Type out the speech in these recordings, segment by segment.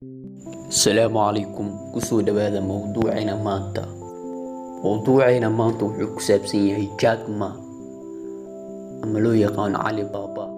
السلام عليكم كسو دوادا موضوعنا مانتا وحو كسابسن يهي جاك ما أما لو يقان علي بابا.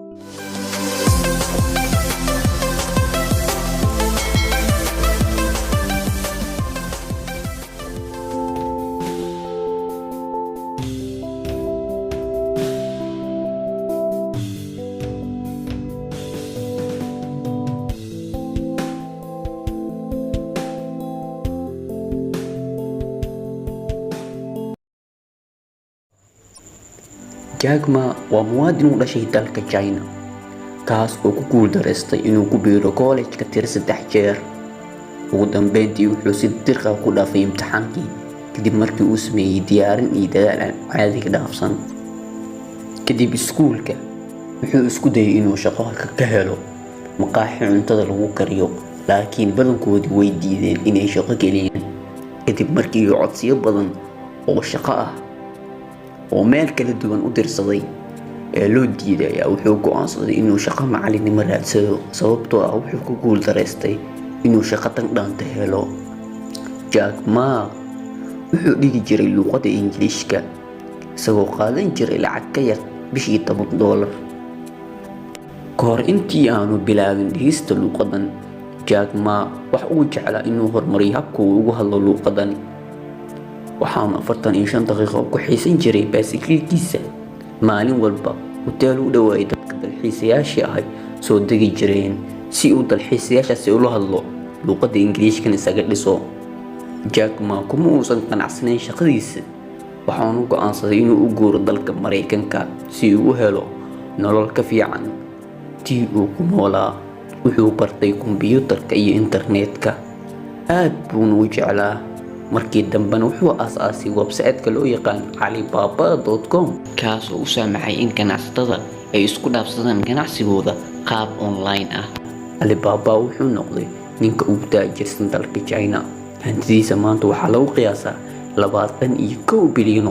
جاك ما وموادن ودشي دالك جاينا كاس oo ku guuldareystay inuu ku biiro college ka tir 3 jeer ugu dambeyntii wuxuu si dirqa ku dhaafay imtixaankii kadib markii uu sameeyay diyaarin iyo dadaal aan caadi ka dhaafsan. kadib iskuulka wuxuu isku dayay inuu shaqo ka helo maqaaxi cuntada lagu kariyo laakiin badankoodii way diideen inay shaqo geliyaan. kadib markii uu codsiyo badan oo shaqo ah oo meel kala duwan u dirsaday ee loo diiday wuxuu go'aansaday inuu shaqo macalinimo raadsado sababtoo ah wuxuu ku guuldareystay inuu shaqo tan dhaanta helo. Jack Ma wuxuu dhigi jiray luqadda Ingiriiska isagoo qaadan jiray lacag ka yar bishii $10. kahor intii aanu bilaabin dhigista luqadan, Jack Ma waxa uu jeclaa inuu horumariyo habka uu ugu hadlo luqadan. waxaan 45 daqiiqo ku xiisan jiray baasikilkiisa maalin walba hotel u dhawaay dadka dalxiisayaasha ah soo degi jireen si uu dalxiisayaashaasi ula hadlo luqadda Ingiriiska isaga dhiso. Jack Ma kuma uusan qanacsanayn shaqadiisa waxaanu go'aansaday inuu u guuro dalka Mareykanka si uu u helo nolol ka fiican tii uu ku noolaa. wuxuu bartay kombiyuutarka iyo internetka aad buu u jeclaa. markii dambena wuxuu aasaasay website-ka loo yaqaan alibaba.com kaas oo u saamaxay in ganacsatada ay isku dhaafsadaan ganacsigooda qaab online ah. Alibaba wuxuu noqday ninka ugu taajirsan dalka China. hantidiisa maanta waxaa lagu qiyaasaa $21 bilyan.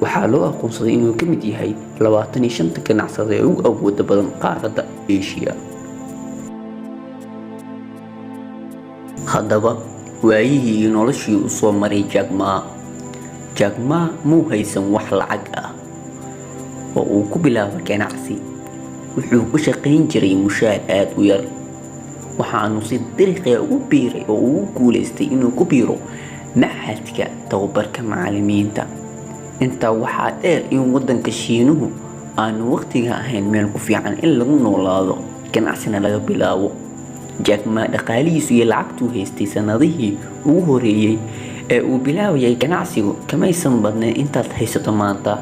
waxaa loo aqoonsaday inuu ka mid yahay 25 ganacsade ee ugu awooda badan qaaradda Asia. haddaba waayihii iyo noloshii uu soo maray Jack Ma muu haysan wax lacag ah oo uu ku bilaabo ganacsi. wuxuu ku shaqayn jiray mushaar aad u yar waxaanu si dariiq ugu biiray oo uu guuleystay inuu ku biiro maxadka tababarka macallimiinta. intaa waxaa dheer in waddanka Shiinuhu aanu waqtiga ahayn meel ku fiican in lagu noolaado ganacsina laga bilaabo. Jack Ma dhaqaalihiisu iyo lacagtuu haystay sanadihii ugu horeeyay ee uu bilaabayay ganacsigu kamaysan badnayn intaad haysato maanta.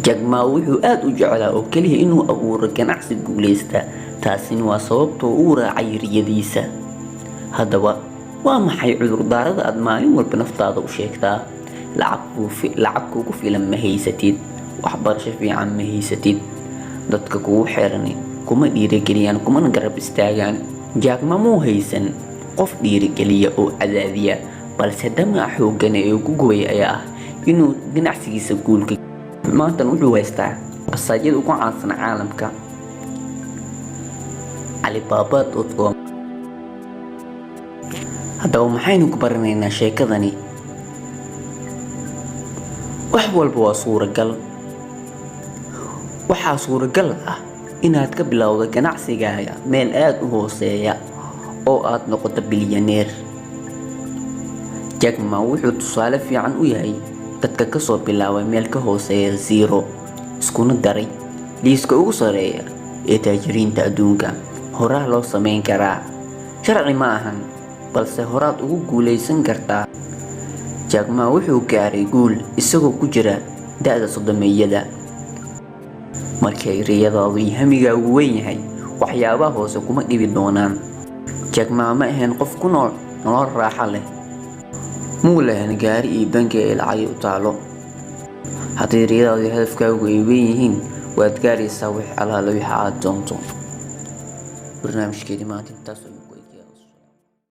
Jack Ma wuxuu aad u jeclaa oo kaliya inuu abuuro ganacsi guuleysta, taasina waa sababtoo uu raacay riyadiisa. haddaba waa maxay cudurdaarada aad maalin walba naftaada u sheegtaa? lacag kugu filan ma haysatid, waxbarasho fiican ma haysatid, dadka kugu xeeran kuma dhiirigeliyaan kumana garab istaagaan. Jack Ma muu haysan qof dhiirigeliya oo cadaadiya, balse damac xooggan ee ku gooyay ayaa ah inuu ganacsigiisa guulka. maanta wuxuu haystaa website-yada ugu caansan caalamka alibaba.com. haddaba maxaynu ku baranaynaa sheekadani? wax walba waa suuragal. waxaa suuragal ah inaad ka bilowdo ganacsigaaga meel aad u hooseeya oo aad noqoto bilyaneer. Jack Ma wuxuu tusaale fiican u yahay dadka ka soo bilaabay meel ka hooseeya zero iskuna daray liiska ugu sareeya ee taajiriinta adduunka. horaa loo sameyn karaa, sharci ma ahan, balse horaad ugu guuleysan kartaa. Jack Ma wuxuu gaaray guul isagoo ku jira da'da 30-yada. markay riyadaadu iyo hamigaagu weyn yahay waxyaabaha hoose kuma dhibi doonaan. Jack Ma ma ahayn qof ku nool nolol raaxo leh, muu lahayn gaari iyo bangi ay lacag u taalo. haddii riyadaadu iyo hadafkaagu ay weyn yihiin waad gaaraysaa wax alaala wixii aad doonto. barnaamijkeedii maanta intaas